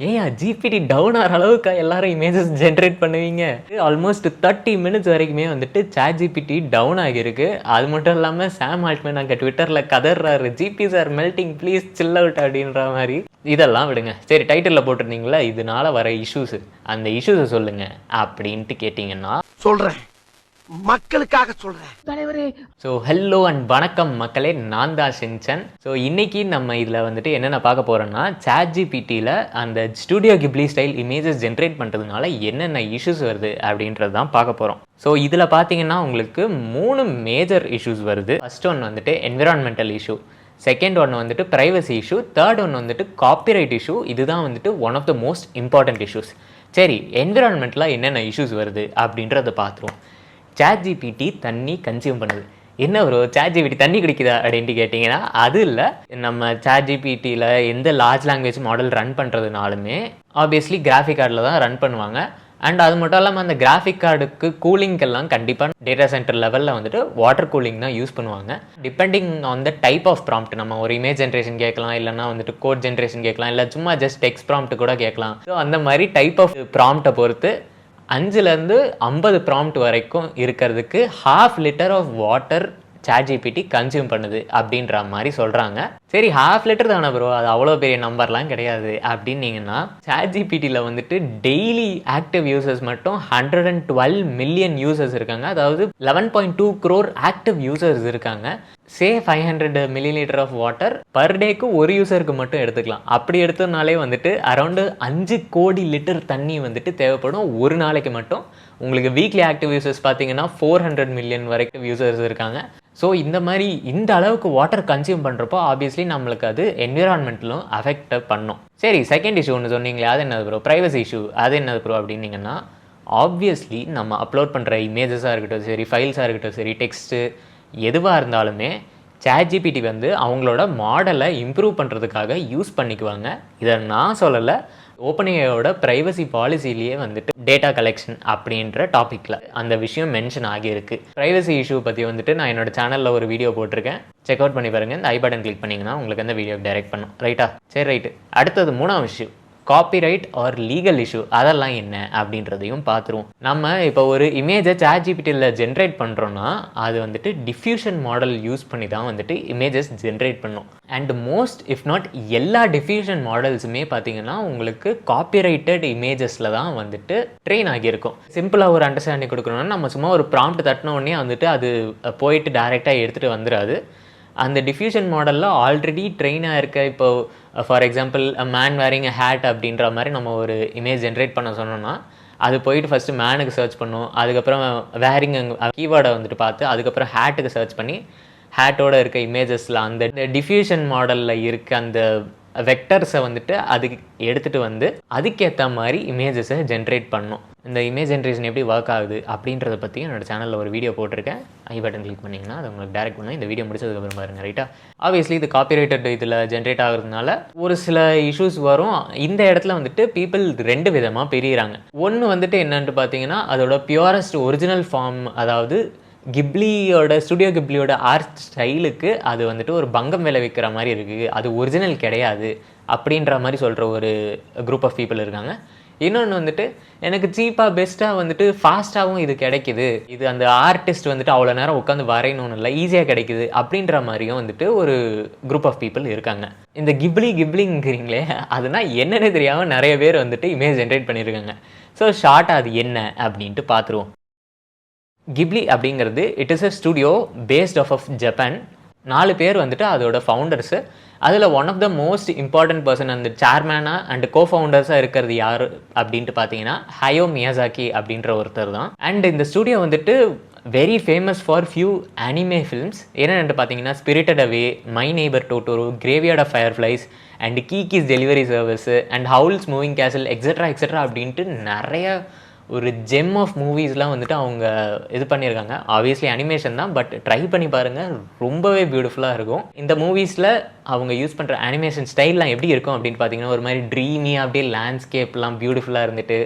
ஏன் GPT down ஆகிற அளவுக்கு எல்லாரும் இமேஜஸ் ஜென்ரேட் பண்ணுவீங்க? ஆல்மோஸ்ட் 30 மினிட்ஸ் வரைக்குமே வந்துட்டு சாட் ஜிபிடி டவுன் ஆகியிருக்கு. அது மட்டும் இல்லாமல் சாம் ஆல்ட்மேன் அங்கே ட்விட்டரில் கதறாரு, GPUs are melting please chill out அப்படின்ற மாதிரி. இதெல்லாம் விடுங்க, சரி டைட்டிலில் போட்டிருந்தீங்களா இதனால வர இஷ்யூஸு, அந்த இஷ்யூஸை சொல்லுங்க அப்படின்ட்டு கேட்டிங்கன்னா சொல்கிறேன், மக்களுக்காக சொல்கிறேன் தலைவரே. ஸோ ஹலோ அண்ட் வணக்கம் மக்களே, நான் தான் ஷின்சன். ஸோ இன்றைக்கி நம்ம இதில் வந்துட்டு என்னென்ன பார்க்க போகிறோன்னா, சாட் ஜிபிடியில் அந்த studio Ghibli style images generate பண்ணுறதுனால என்னென்ன இஷ்யூஸ் வருது அப்படின்றது தான் பார்க்க போகிறோம். ஸோ இதில் பார்த்தீங்கன்னா உங்களுக்கு 3 மேஜர் இஷ்யூஸ் வருது. ஃபர்ஸ்ட் ஒன் வந்துட்டு என்விரான்மெண்டல் இஷ்யூ, செகண்ட் ஒன்று வந்துட்டு ப்ரைவசி இஷ்யூ, தேர்ட் ஒன்று வந்துட்டு காப்பிரைட் இஷ்யூ. இதுதான் வந்துட்டு one of the most important issues. சரி, என்விரான்மெண்ட்டில் என்னென்ன இஷ்யூஸ் வருது அப்படின்றத பார்த்துருவோம். சாட் ஜிபிடி தண்ணி கன்சியூம் பண்ணுது. என்ன ப்ரோ சாட் ஜிபிடி தண்ணி குடிக்குதா அப்படின்ட்டு கேட்டிங்கன்னா அது இல்லை. நம்ம சாட் ஜிபிடியில் எந்த லார்ஜ் லாங்குவேஜ் மாடல் ரன் பண்ணுறதுனாலுமே ஆப்வியஸ்லி கிராஃபிக் கார்டில் தான் ரன் பண்ணுவாங்க. அண்ட் அது மட்டும் இல்லாமல் அந்த கிராஃபிக் கார்டுக்கு கூலிங்கெல்லாம் கண்டிப்பாக டேட்டா சென்டர் லெவலில் வந்துட்டு வாட்டர் கூலிங் தான் யூஸ் பண்ணுவாங்க. Depending on the type of prompt, நம்ம ஒரு இமேஜ் ஜென்ரேஷன் கேட்கலாம், இல்லைனா வந்துட்டு கோட் ஜென்ரேஷன் கேட்கலாம், இல்லை சும்மா ஜஸ்ட் டெக்ஸ்ட் ப்ராம்ப்ட் கூட கேட்கலாம். ஸோ அந்த மாதிரி டைப் ஆஃப் ப்ராம்ப்டை பொறுத்து 5லேருந்து 50 ப்ராம்ப்ட் வரைக்கும் இருக்கிறதுக்கு 1/2 litre of water ChatGPT consume பண்ணுது அப்படின்ற மாதிரி சொல்கிறாங்க. சரி 1/2 லிட்டர் தானே ப்ரோ, அது அவ்வளோ பெரிய நம்பர்லாம் கிடையாது அப்படின்னீங்கன்னா, சாட் ஜிபிடியில் வந்துட்டு டெய்லி ஆக்டிவ் யூசர்ஸ் மட்டும் 112 மில்லியன் யூசர்ஸ் இருக்காங்க. அதாவது 11.2 crore ஆக்டிவ் யூசர்ஸ் இருக்காங்க. 500 மில்லிலிட்டர் ஆஃப் வாட்டர் பர் டேக்கு ஒரு யூசருக்கு மட்டும் எடுத்துக்கலாம். அப்படி எடுத்ததுனாலே வந்துட்டு அரௌண்டு 5 கோடி லிட்டர் தண்ணி வந்துட்டு தேவைப்படும் ஒரு நாளைக்கு மட்டும். உங்களுக்கு வீக்லி ஆக்டிவ் யூசர்ஸ் பார்த்தீங்கன்னா 400 மில்லியன் வரைக்கும் யூசர்ஸ் இருக்காங்க. ஸோ இந்த மாதிரி இந்த அளவுக்கு வாட்டர் கன்சியூம் பண்ணுறப்போ ஆப்வியஸ்லி நம்மளுக்கு அது என்விரான்மெண்ட்லும் அஃபெக்ட் பண்ணும். சரி, செகண்ட் இஷ்யூ ஒன்று சொன்னீங்களே, அது என்னது ப்ரோ? Privacy issue. அது என்னது ப்ரோ அப்படின்னீங்கன்னா, ஆப்வியஸ்லி நம்ம அப்லோட் பண்ணுற இமேஜஸாக இருக்கட்டும் சரி, ஃபைல்ஸாக இருக்கட்டும் சரி, டெக்ஸ்ட்டு எதுவாக இருந்தாலுமே சாட் ஜிபிடி வந்து அவங்களோட மாடலை இம்ப்ரூவ் பண்ணுறதுக்காக யூஸ் பண்ணிக்குவாங்க. இதை நான் சொல்லலை, ஓப்பன்ஏஐயோட ப்ரைவசி பாலிசிலேயே வந்துட்டு டேட்டா கலெக்ஷன் அப்படின்ற டாப்பிக்கில் அந்த விஷயம் மென்ஷன் ஆகியிருக்கு. ப்ரைவசி இஷ்யூ பற்றி வந்துட்டு நான் என்னோட சேனலில் ஒரு வீடியோ போட்டிருக்கேன், செக் அவுட் பண்ணி பாருங்கள். இந்த ஐ பட்டன் கிளிக் பண்ணிங்கன்னா உங்களுக்கு அந்த வீடியோ டைரக்ட் பண்ணும். ரைட்டா? சரி ரைட்டு. அடுத்தது 3ஆவது issue, copyright or legal issue. அதெல்லாம் என்ன அப்படின்றதையும் பார்த்துருவோம். நம்ம இப்போ ஒரு இமேஜை சாட் ஜிபிடியில் ஜென்ரேட் பண்ணுறோன்னா அது வந்துட்டு டிஃப்யூஷன் மாடல் யூஸ் பண்ணி தான் வந்துட்டு இமேஜஸ் ஜென்ரேட் பண்ணும். அண்ட் மோஸ்ட் இஃப் நாட் எல்லா டிஃப்யூஷன் மாடல்ஸுமே பார்த்தீங்கன்னா உங்களுக்கு காப்பிரைட்டட் இமேஜஸில் தான் வந்துட்டு ட்ரெயின் ஆகியிருக்கும். சிம்பிளாக ஒரு அண்டர்ஸ்டாண்டிங் கொடுக்கணும்னா, நம்ம சும்மா ஒரு ப்ராம்ப்ட் தட்டின உடனே வந்துட்டு அது போயிட்டு டைரெக்டாக எடுத்துகிட்டு வந்துடாது. அந்த டிஃப்யூஷன் மாடலில் ஆல்ரெடி ட்ரெயினாக இருக்க, இப்போ for example man wearing a hat அப்படின்ற மாதிரி நம்ம ஒரு இமேஜ் ஜென்ரேட் பண்ண சொன்னோம்னா அது போயிட்டு ஃபஸ்ட்டு மேனுக்கு சர்ச் பண்ணும், அதுக்கப்புறம் வேரிங் கீவேர்டை வந்துட்டு பார்த்து அதுக்கப்புறம் ஹேட்டுக்கு சர்ச் பண்ணி ஹேட்டோட இருக்க இமேஜஸில் அந்த டிஃப்யூஷன் மாடலில் இருக்க அந்த வெக்டர்ஸை வந்துட்டு அதுக்கு எடுத்துகிட்டு வந்து அதுக்கேற்ற மாதிரி இமேஜஸை ஜென்ரேட் பண்ணும். இந்த இமேஜ் ஜென்ரேஷன் எப்படி ஒர்க் ஆகுது அப்படின்றத பற்றி என்னோட சேனலில் ஒரு வீடியோ போட்டிருக்கேன். ஐ பட்டன் கிளிக் பண்ணிங்கன்னா அது உங்களுக்கு டேரக்ட் பண்ணால் இந்த வீடியோ முடிச்சதுக்கப்புறம் பாருங்கள். ரைட்டா? ஆப்வியஸ்லி இது காப்பிரைட்டட் இதில் ஜென்ரேட் ஆகுறதுனால ஒரு சில இஷ்யூஸ் வரும். இந்த இடத்துல வந்துட்டு பீப்புள் 2 விதமாக பிரிகிறாங்க. ஒன்று வந்துட்டு என்னன்ட்டு பார்த்தீங்கன்னா, அதோட பியூரஸ்ட் ஒரிஜினல் ஃபார்ம், அதாவது கிப்லியோட ஸ்டுடியோ கிப்லியோட ஆர்ட் ஸ்டைலுக்கு அது வந்துட்டு ஒரு பங்கம் விளைவிக்கிற மாதிரி இருக்குது, அது ஒரிஜினல் கிடையாது அப்படின்ற மாதிரி சொல்கிற ஒரு குரூப் ஆஃப் பீப்புள் இருக்காங்க. இன்னொன்று வந்துட்டு எனக்கு சீப்பாக பெஸ்ட்டாக வந்துட்டு ஃபாஸ்ட்டாகவும் இது கிடைக்குது, இது அந்த ஆர்டிஸ்ட் வந்துட்டு அவ்வளோ நேரம் உட்காந்து வரையணும்னு இல்லை, ஈஸியாக கிடைக்குது அப்படின்ற மாதிரியும் வந்துட்டு ஒரு குரூப் ஆஃப் பீப்புள் இருக்காங்க. இந்த கிப்லிங்கிறீங்களே, அதுனா என்னென்னு தெரியாமல் நிறைய பேர் வந்துட்டு இமேஜ் ஜென்ரேட் பண்ணியிருக்காங்க. ஸோ ஷார்ட்டாக அது என்ன அப்படின்ட்டு பார்த்துருவோம். கிப்லி அப்படிங்கிறது it is a studio based of Japan. 4 பேர் வந்துட்டு அதோட ஃபவுண்டர்ஸு. அதில் one of the most important person, அந்த சேர்மேனாக அண்ட் கோஃபவுண்டர்ஸாக இருக்கிறது யார் அப்படின்ட்டு பார்த்தீங்கன்னா ஹயோ மியாசாக்கி அப்படின்ற ஒருத்தர் தான். அண்ட் இந்த ஸ்டுடியோ வந்துட்டு very famous for few anime films. என்னென்னு பார்த்தீங்கன்னா spirited away, my neighbour Totoro, graveyard of fireflies and Kiki's delivery service and Howl's moving castle etcetera etcetera அப்படின்ட்டு நிறைய ஒரு ஜெம் ஆஃப் மூவிஸ்லாம் வந்துட்டு அவங்க இது பண்ணியிருக்காங்க. ஆப்வியஸ்லி அனிமேஷன் தான், பட் ட்ரை பண்ணி பாருங்கள், ரொம்பவே பியூட்டிஃபுல்லாக இருக்கும். இந்த மூவிஸில் அவங்க யூஸ் பண்ணுற அனிமேஷன் ஸ்டைல்லாம் எப்படி இருக்கும் அப்படின்னு பார்த்தீங்கன்னா, ஒரு மாதிரி ட்ரீமியாக அப்படியே லேண்ட்ஸ்கேப்லாம் பியூட்டிஃபுல்லாக இருந்துட்டு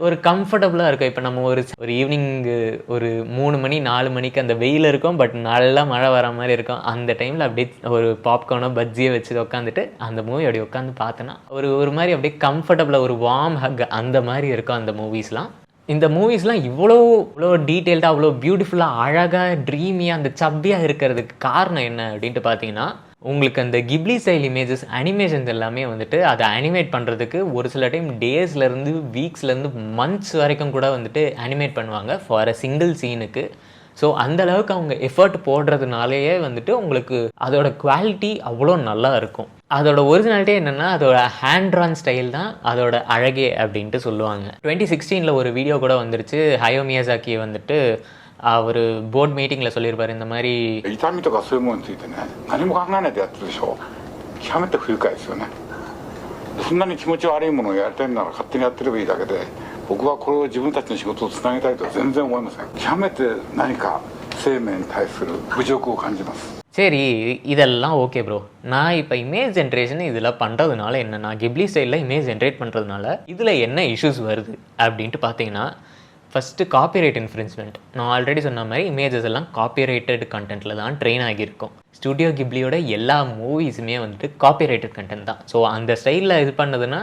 ஒரு கம்ஃபர்டபுளாக இருக்கும். இப்போ நம்ம ஒரு ஈவினிங்கு ஒரு 3 மணி 4 மணிக்கு அந்த வெயில் இருக்கும், பட் நல்லா மழை வர மாதிரி இருக்கும். அந்த டைமில் அப்படியே ஒரு பாப்கார்னோ பஜ்ஜியை வச்சு உட்காந்துட்டு அந்த மூவி அப்படி உட்காந்து பார்த்தோன்னா ஒரு மாதிரி அப்படியே கம்ஃபர்டபுளாக ஒரு வார்ம் ஹக் அந்த மாதிரி இருக்கும் அந்த மூவிஸ்லாம். இந்த மூவிஸ்லாம் இவ்வளோ டீட்டெயில்டாக அவ்வளோ பியூட்டிஃபுல்லாக அழகாக ட்ரீமியாக அந்த சப்பியாக இருக்கிறதுக்கு காரணம் என்ன அப்படின்ட்டு பார்த்தீங்கன்னா, உங்களுக்கு அந்த கிப்லி ஸ்டைல் இமேஜஸ் அனிமேஷன்ஸ் எல்லாமே வந்துட்டு அதை அனிமேட் பண்ணுறதுக்கு ஒரு சில டைம் டேஸ்லேருந்து வீக்ஸ்லேருந்து மந்த்ஸ் வரைக்கும் கூட வந்துட்டு அனிமேட் பண்ணுவாங்க ஃபார் அ சிங்கிள் சீனுக்கு. ஸோ அந்தளவுக்கு அவங்க எஃபர்ட் போடுறதுனாலேயே வந்துட்டு உங்களுக்கு அதோட குவாலிட்டி அவ்வளோ நல்லா இருக்கும். அதோட ஒரிஜினாலிட்டி என்னென்னா அதோட ஹேண்ட் ட்ரான் ஸ்டைல் தான் அதோட அழகே அப்படின்ட்டு சொல்லுவாங்க. 2016 ஒரு வீடியோ கூட வந்துருச்சு. ஹயோ மியாசாக்கி வந்துட்டு அவர் போர்ட் மீட்டிங்கில் சொல்லியிருப்பார் இந்த மாதிரி 痛みとかそういうものについてね何も考えないでやってるでしょ。極めて不愉快ですよね。そんなに気持ち悪いものをやりたいなら勝手にやってればいいだけで、僕はこれを自分たちの仕事をつなげたいとは全然思いません。極めて何か生命に対する侮辱を感じます。சரி, இதெல்லாம் ஓகே ப்ரோ. நான் இப்போ இமேஜ் ஜென்ரேஷன் இதில் பண்ணுறதுனால என்னென்னா, கிப்லி ஸ்டைலில் இமேஜ் ஜென்ரேட் பண்ணுறதுனால இதில் என்ன இஷ்யூஸ் வருது அப்படின்ட்டு பார்த்தீங்கன்னா, ஃபஸ்ட்டு காப்பிரைட் இன்ஃப்ரின்ச்மெண்ட். நான் ஆல்ரெடி சொன்ன மாதிரி இமேஜஸ் எல்லாம் காப்பிரைட்டட் கண்டென்ட்டில் தான் ட்ரெயின் ஆகியிருக்கும். ஸ்டுடியோ கிப்லியோட எல்லா மூவிஸுமே வந்துட்டு காப்பிரைட்டட் கண்டென்ட் தான். ஸோ அந்த ஸ்டைலில் இது பண்ணதுன்னா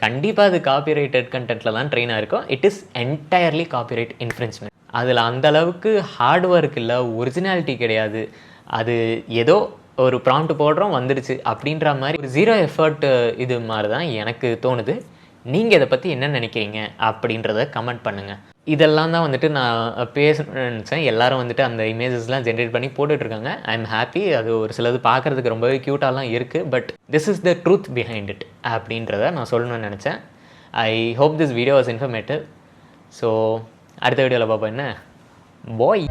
கண்டிப்பாக அது காப்பிரைட்டட் கண்டென்ட்டில் தான் ட்ரெயின் ஆகிருக்கும். It is entirely copyright infringement. அதில் அந்தளவுக்கு ஹார்ட் ஒர்க் இல்லை, ஒரிஜினாலிட்டி கிடையாது. அது ஏதோ ஒரு ப்ராம்ப்ட் போடுறோம் வந்துடுச்சு அப்படின்ற மாதிரி ஒரு ஜீரோ எஃபர்ட் இது மாதிரி தான் எனக்கு தோணுது. நீங்கள் இதை பற்றி என்ன நினைக்கிறீங்க அப்படின்றத கமெண்ட் பண்ணுங்கள். இதெல்லாம் தான் வந்துட்டு நான் பேசணும்னு நினச்சேன். எல்லோரும் வந்துட்டு அந்த இமேஜஸ்லாம் ஜென்ரேட் பண்ணி போட்டுட்ருக்காங்க. I am happy. அது ஒரு சிலது பார்க்குறதுக்கு ரொம்பவே க்யூட்டாலாம் இருக்குது. But this is the truth behind it அப்படின்றத நான் சொல்லணும்னு நினச்சேன். I hope this video was informative. So அடுத்த வீடியோவில் பார்ப்போம். என்ன பாய்.